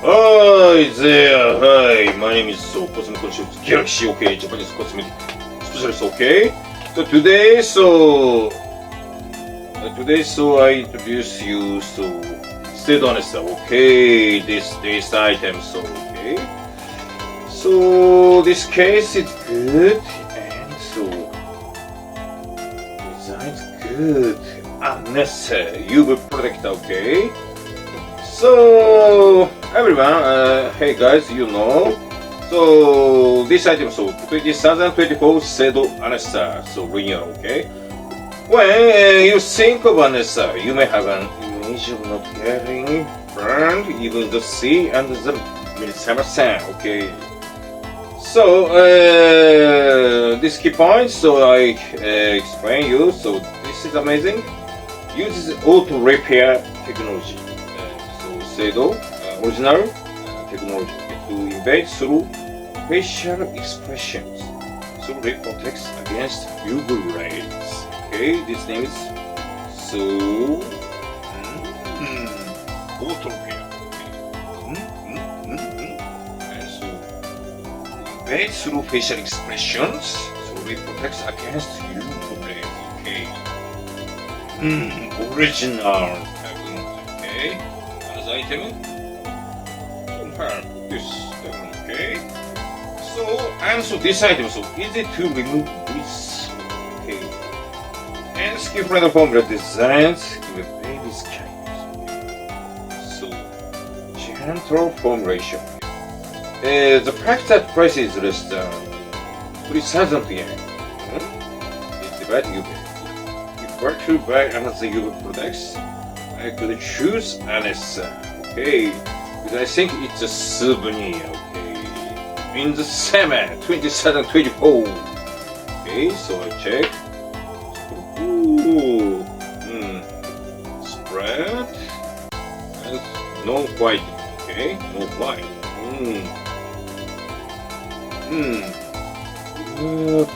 Hi there, hi, my name is Cosmic Concept Galaxy, okay, Japanese cosmetic specialist, okay. So today I introduce you instead Anessa, okay, this item, so okay. So this case is good and so design's good. Anessa UV product, okay. So everyone, hey guys, you know. So this item, so 2024 said Anessa, so renewal, okay. When you think of Anessa, you may have an image of not getting burned, even the sea and the midsummer sun, okay. So this key point, so I explain you. So this is amazing. Uses auto repair technology. Seido original technology to invade through facial expressions. So it protects against UV rays. Okay, this name is auto repair. And so invade through facial expressions. So it protects against UV rays. Okay. Original technology. Okay. Item compare this okay. So this item so easy to remove with okay. And skin friendly formula designs with baby skin. So gentle formulation. The price is less than 3,000 yen. It's divided UV. If you were to buy another UV products, I could choose Anessa, okay, because I think it's a souvenir, okay, in the summer 2024, okay, so I check, spread, and no white, okay, no white,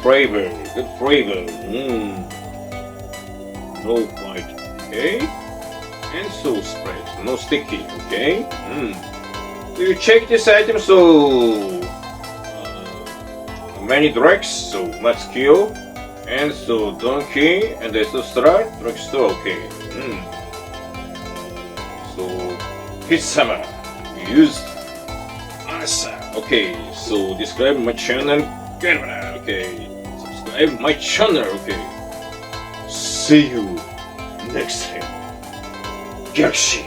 flavor, good flavor, no white, okay. And so spread, no sticky, okay? So you check this item, so many drugs, so Matsukiyo, and so Donkey, and the Stra drugstore, okay? So this summer, use Anessa, okay? So describe my channel, okay? Subscribe my channel, okay? See you next time. Galaxy.